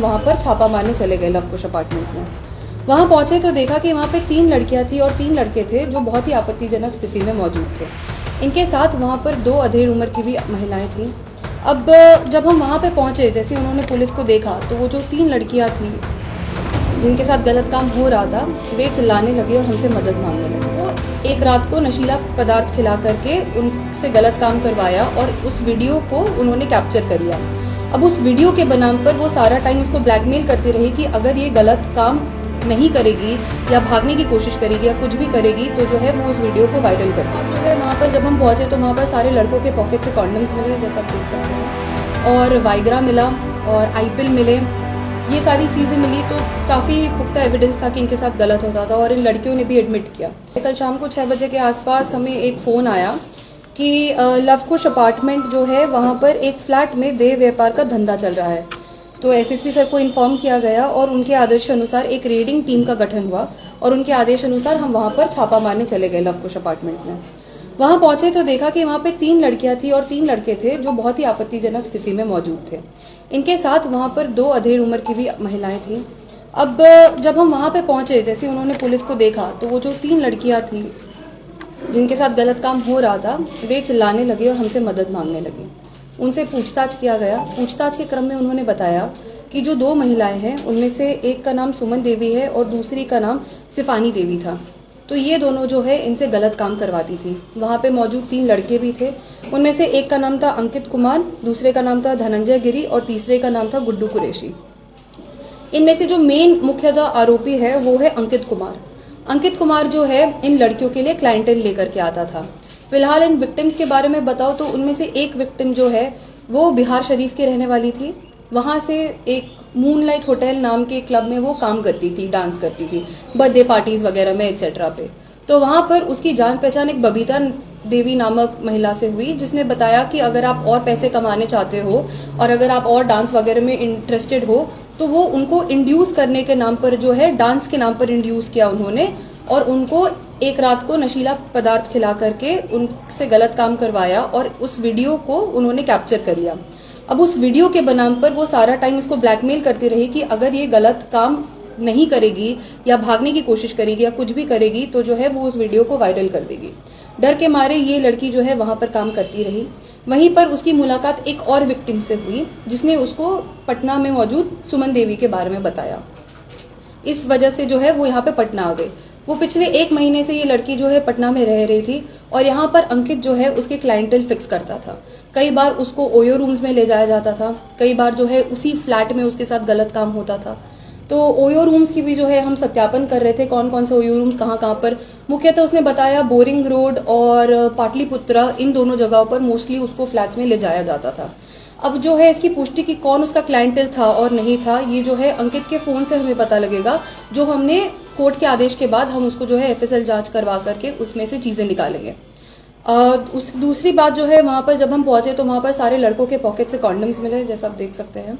वहाँ पर छापा मारने चले गए लवकुश अपार्टमेंट में। वहाँ पहुँचे तो देखा कि वहाँ पे 3 लड़कियाँ थी और 3 लड़के थे जो बहुत ही आपत्तिजनक स्थिति में मौजूद थे। इनके साथ वहाँ पर 2 अधेड़ उम्र की भी महिलाएं थीं। अब जब हम वहाँ पे पहुँचे, जैसे उन्होंने पुलिस को देखा तो वो जो 3 लड़कियाँ थीं जिनके साथ गलत काम हो रहा था, वे चिल्लाने लगे और हमसे मदद मांगने लगे। तो एक रात को नशीला पदार्थ खिला करके उनसे गलत काम करवाया और उस वीडियो को उन्होंने कैप्चर कर लिया। अब उस वीडियो के बनाम पर वो सारा टाइम उसको ब्लैकमेल करती रही कि अगर ये गलत काम नहीं करेगी या भागने की कोशिश करेगी या कुछ भी करेगी तो जो है वो उस वीडियो को वायरल करती है। जो है वहाँ पर जब हम पहुँचे तो वहाँ पर सारे लड़कों के पॉकेट से कॉन्डम्स मिले, जैसा आप देख सकते हैं, और वाइग्रा मिला और आईपिल मिले। ये सारी चीज़ें मिली तो काफ़ी पुख्ता एविडेंस था कि इनके साथ गलत होता था और इन लड़कियों ने भी एडमिट किया। कल शाम को 6 बजे के आसपास हमें एक फ़ोन आया कि लवकुश अपार्टमेंट जो है वहाँ पर एक फ्लैट में देह व्यापार का धंधा चल रहा है। तो एसएसपी सर को इन्फॉर्म किया गया और उनके आदेश अनुसार एक रेडिंग टीम का गठन हुआ और उनके आदेश अनुसार हम वहाँ पर छापा मारने चले गए लवकुश अपार्टमेंट में। वहाँ पहुँचे तो देखा कि वहाँ पे 3 लड़कियाँ थी और 3 लड़के थे जो बहुत ही आपत्तिजनक स्थिति में मौजूद थे। इनके साथ वहाँ पर 2 अधेड़ उम्र की भी महिलाएं थीं। अब जब हम वहाँ पे पहुँचे, जैसे उन्होंने पुलिस को देखा तो वो जो 3 लड़कियाँ थीं जिनके साथ गलत काम हो रहा था, वे चिल्लाने लगे और हमसे मदद मांगने लगी। उनसे पूछताछ किया गया। पूछताछ के क्रम में उन्होंने बताया कि जो 2 महिलाएं हैं उनमें से एक का नाम सुमन देवी है और दूसरी का नाम सिफानी देवी था। तो ये दोनों जो है इनसे गलत काम करवाती थी। वहाँ पे मौजूद 3 लड़के भी थे। उनमें से एक का नाम था अंकित कुमार, दूसरे का नाम था धनंजय गिरी और तीसरे का नाम था गुड्डू कुरैशी। इनमें से जो मेन मुख्यतः आरोपी है वो है अंकित कुमार। अंकित कुमार जो है इन लड़कियों के लिए क्लाइंटेल लेकर के आता था। फिलहाल इन विक्टिम्स के बारे में बताओ तो उनमें से एक विक्टिम जो है वो बिहार शरीफ की रहने वाली थी। वहाँ से एक मूनलाइट होटल नाम के क्लब में वो काम करती थी, डांस करती थी, बर्थडे पार्टीज वगैरह में एक्सेट्रा पे। तो वहाँ पर उसकी जान पहचान एक बबीता देवी नामक महिला से हुई, जिसने बताया कि अगर आप और पैसे कमाने चाहते हो और अगर आप और डांस वगैरह में इंटरेस्टेड हो तो वो उनको इंड्यूस करने के नाम पर जो है डांस के नाम पर इंड्यूस किया उन्होंने और उनको एक रात को नशीला पदार्थ खिला करके उनसे गलत काम करवाया और उस वीडियो को उन्होंने कैप्चर कर लिया। अब उस वीडियो के बनाम पर वो सारा टाइम उसको ब्लैकमेल करती रही कि अगर ये गलत काम नहीं करेगी या भागने की कोशिश करेगी या कुछ भी करेगी तो जो है वो उस वीडियो को वायरल कर देगी। डर के मारे ये लड़की जो है वहां पर काम करती रही। वहीं पर उसकी मुलाकात एक और विक्टिम से हुई जिसने उसको पटना में मौजूद सुमन देवी के बारे में बताया। इस वजह से जो है वो यहाँ पे पटना आ गई। वो पिछले 1 महीने से ये लड़की जो है पटना में रह रही थी और यहाँ पर अंकित जो है उसके क्लाइंटेल फिक्स करता था। कई बार उसको ओयो रूम्स में ले जाया जाता था, कई बार जो है उसी फ्लैट में उसके साथ गलत काम होता था। तो ओयो रूम्स की भी जो है हम सत्यापन कर रहे थे, कौन कौन से ओयो रूम्स कहाँ कहाँ पर। मुख्यतः उसने बताया बोरिंग रोड और पाटलिपुत्रा, इन दोनों जगहों पर मोस्टली उसको फ्लैट्स में ले जाया जाता था। अब जो है इसकी पुष्टि की कौन उसका क्लाइंटेल था और नहीं था, ये जो है अंकित के फोन से हमें पता लगेगा, जो हमने कोर्ट के आदेश के बाद हम उसको जो है एफएसएल जांच करवा करके उसमें से चीजें निकालेंगे। उस दूसरी बात जो है वहां पर जब हम पहुंचे तो वहां पर सारे लड़कों के पॉकेट से कॉन्डम्स मिले, जैसा आप देख सकते हैं,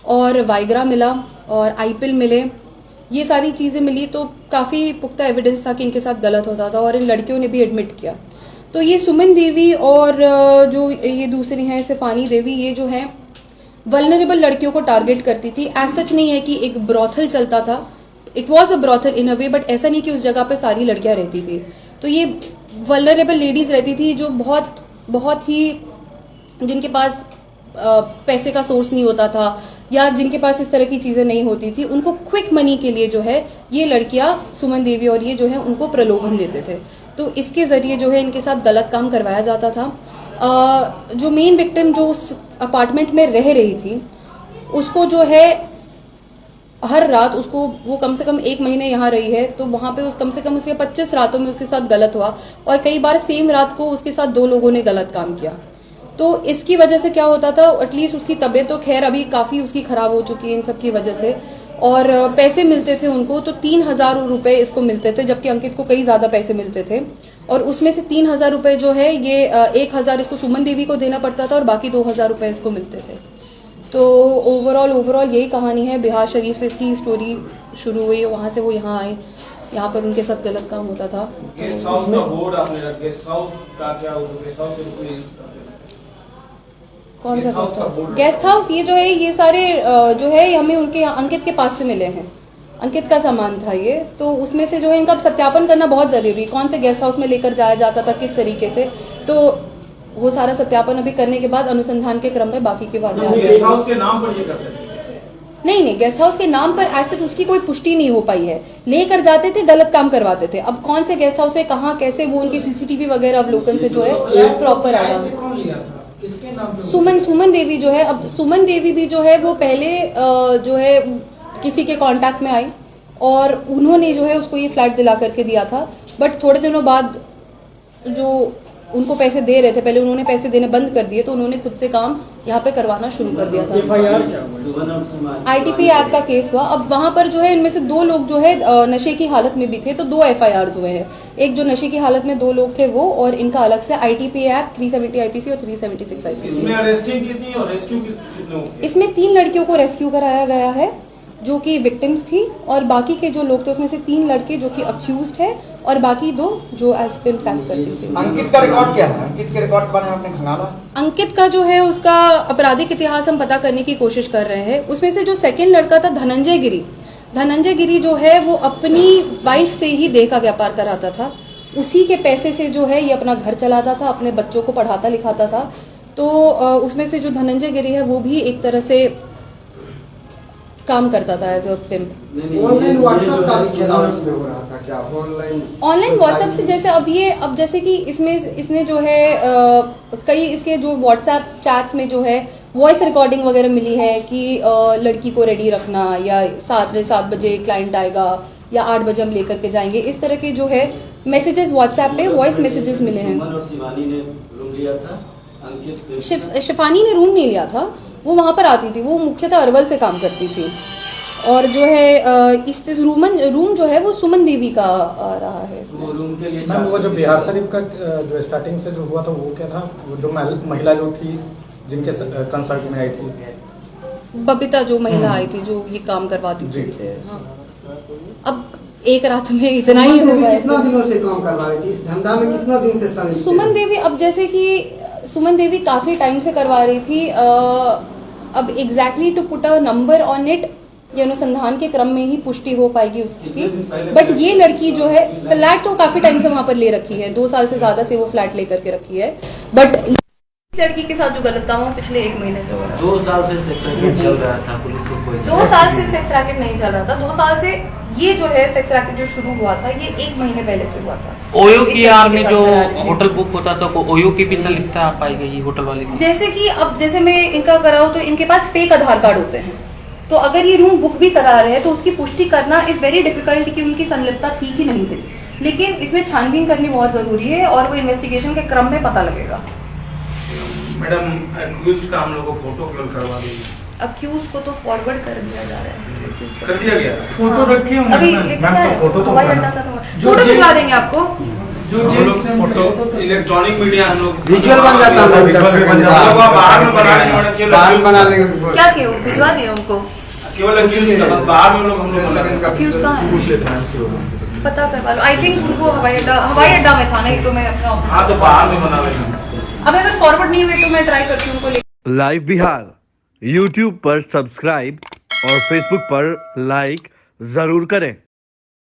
और वाइग्रा मिला और आईपिल मिले। ये सारी चीजें मिली तो काफी पुख्ता एविडेंस था कि इनके साथ गलत होता था और इन लड़कियों ने भी एडमिट किया। तो ये सुमन देवी और जो ये दूसरी हैं सिफानी देवी, ये जो है वल्नरेबल लड़कियों को टारगेट करती थी। ऐसा सच नहीं है कि एक ब्रॉथल चलता था, it was a brothel in a way, but ऐसा नहीं कि उस जगह पे सारी लड़कियां रहती थी। तो ये वल्नरेबल लेडीज रहती थी जो बहुत ही जिनके पास पैसे का सोर्स नहीं होता था या जिनके पास इस तरह की चीजें नहीं होती थी, उनको क्विक मनी के लिए जो है ये लड़कियां सुमन देवी और ये जो है उनको प्रलोभन देते थे। तो इसके जरिए जो है इनके साथ गलत काम करवाया जाता था। जो मेन विक्टिम जो उस अपार्टमेंट में रह रही थी उसको जो है हर रात उसको, वो कम से कम 1 महीने यहाँ रही है, तो वहां पे कम से कम उसके 25 रातों में उसके साथ गलत हुआ और कई बार सेम रात को उसके साथ 2 लोगों ने गलत काम किया। तो इसकी वजह से क्या होता था, एटलीस्ट उसकी तबीयत तो खैर अभी काफी उसकी खराब हो चुकी है इन सब की वजह से, और पैसे मिलते थे उनको तो 3000 रुपए इसको मिलते थे, जबकि अंकित को कई ज्यादा पैसे मिलते थे। और उसमें से 3000 रुपए जो है ये 1000 इसको सुमन देवी को देना पड़ता था और बाकी 2000 रुपए इसको मिलते थे। तो ओवरऑल यही कहानी है। बिहार शरीफ से इसकी स्टोरी शुरू हुई, वहाँ से वो यहाँ आए, यहाँ पर उनके साथ गलत काम होता था। गेस्ट हाउस का बोर्ड आपने रखा, गेस्ट हाउस का क्या, गेस्ट हाउस कौन सा गेस्ट हाउस? गेस्ट हाउस ये जो है, ये सारे जो है हमें उनके अंकित के पास से मिले हैं। अंकित का सामान था ये, तो उसमें से जो है इनका सत्यापन करना बहुत जरूरी, कौन से गेस्ट हाउस में लेकर जाया जाता था, किस तरीके से, तो वो सारा सत्यापन अभी करने के बाद अनुसंधान के क्रम में बाकी की बातें आगे। गेस्ट हाउस के नाम पर ये करते थे? नहीं, गेस्ट हाउस के नाम पर ऐसे उसकी कोई पुष्टि नहीं हो पाई है। लेकर जाते थे, गलत काम करवाते थे। अब कौन से गेस्ट हाउस पे कहाँ कैसे, वो उनकी सीसीटीवी वगैरह अवलोकन से जो है प्रॉपर आएगा। सुमन देवी जो है, अब सुमन देवी भी जो है वो पहले जो है किसी के कांटेक्ट में आई और उन्होंने जो है उसको ये फ्लैट दिला करके दिया था, बट थोड़े दिनों बाद जो उनको पैसे दे रहे थे, पहले उन्होंने पैसे देने बंद कर दिए, तो उन्होंने खुद से काम यहाँ पे करवाना शुरू कर दिया था। आईटीपी एक्ट का केस हुआ। अब वहां पर जो है इनमें से 2 लोग जो है नशे की हालत में भी थे, तो 2 FIRs हुए हैं। एक जो नशे की हालत में 2 लोग थे वो, और इनका अलग से आईटीपी एक्ट 370 IPC और 376 IPC। इसमें अरेस्टिंग कितनी और रेस्क्यू कितने हुए? इसमें 3 लड़कियों को रेस्क्यू कराया गया है जो कि विक्टिम्स थी, और बाकी के जो लोग थे उसमें से 3 लड़के जो कि अक्यूज्ड है और बाकी 2 जो एज पिम्प्स एक्ट करती थी। अंकित का रिकॉर्ड क्या है? अंकित के रिकॉर्ड के बारे में आपने खंगाला? अंकित का जो है उसका आपराधिक इतिहास हम पता करने की कोशिश कर रहे हैं। उसमें से जो सेकंड लड़का था धनंजय गिरी जो है वो अपनी वाइफ से ही देह का व्यापार कराता था। उसी के पैसे से जो है ये अपना घर चलाता था, अपने बच्चों को पढ़ाता लिखाता था। तो उसमें से जो धनंजय गिरी है वो भी एक तरह से काम करता था as a pimp. Online WhatsApp का भी खेला इसमें हो रहा था क्या? ऑनलाइन व्हाट्सएप से जैसे अब जैसे कि इसने जो है कई इसके जो व्हाट्सएप चैट्स में जो है वॉइस रिकॉर्डिंग वगैरह मिली है कि लड़की को रेडी रखना, या 7 बजे क्लाइंट आएगा, या 8 बजे हम लेकर के जाएंगे, इस तरह के जो है मैसेजेस व्हाट्सएप पे वॉइस मैसेजेस मिले हैं। शिफानी ने रूम नहीं लिया था, वो वहां पर आती थी, वो मुख्यतः अरवल से काम करती थी। और जो है इस रूम जो है वो सुमन देवी का रहा है। मैम वो जो बिहार शरीफ का जो स्टार्टिंग से जो हुआ था वो क्या था? वो जो महिला जो थी जिनके कंसल्ट में आई थी, बबीता जो महिला आई थी जो ये काम करवाती थी उनसे। हाँ। अब एक रात में इतना ही हो गया। कितना दिनों से काम करवा रही थी इस धंधा में? कितना दिन से संलिप्त? सुमन देवी, अब जैसे कि सुमन देवी काफी टाइम से करवा रही थी। अब exactly to put a number on it ये अनुसंधान के क्रम में ही पुष्टि हो पाएगी उसकी। बट ये लड़की जो है फ्लैट तो काफी टाइम से वहां पर ले रखी है, 2 साल से ज्यादा से वो फ्लैट लेकर के रखी है। बट इस लड़की के साथ जो गलत काम हुआ पिछले 1 महीने से हो रहा है। 2 साल से सेक्स रैकेट चल रहा था, पुलिस को कोई 2 साल से सेक्स रैकेट नहीं चल रहा था। 2 साल से ये जो है सेक्स रैकेट जो शुरू हुआ था ये 1 महीने पहले से हुआ था। ओयो की यार में जो होटल बुक होता था, ओयो की भी संलिप्तता पाई गई होटल वाले की। जैसे कि अब जैसे मैं इनका कराऊं तो इनके पास फेक आधार कार्ड होते हैं, तो अगर ये रूम बुक भी करा रहे हैं तो उसकी पुष्टि करना इज वेरी डिफिकल्ट कि उनकी संलिप्तता थी कि नहीं थी। लेकिन इसमें छानबीन करनी बहुत जरूरी है और वो इन्वेस्टिगेशन के क्रम में पता लगेगा। मैडम अक्यूज का हम लोग को फोटो केवल करवा दीजिए। अक्यूज को तो फॉरवर्ड कर दिया जा रहा है। कर दिया गया? फोटो रखी होंगे अभी मैम, तो फोटो तो हवाई अड्डा का फोटो भिजवा देंगे आपको। हम लोग फोटो इलेक्ट्रॉनिक मीडिया हम लोग विजुअल बन जाता है, 10 सेकंड बाहर में बना लेंगे मैडम, बाहर बना लेंगे। क्या क्यों भिजवा दिए उनको? केवल अक्यूज का, बस बाहर में लोग हम लोग अक्यूज कहाँ है पूछ लेते हैं, पता करवा लो। आई थिंक उनको हवाई अड्डा में था ना, तो मैं अपने ऑफिस। हाँ तो बाहर में बना लेंगे। अब अगर फॉरवर्ड नहीं हुए तो मैं ट्राई करती हूँ उनको। लाइव बिहार YouTube पर सब्सक्राइब और Facebook पर लाइक जरूर करें।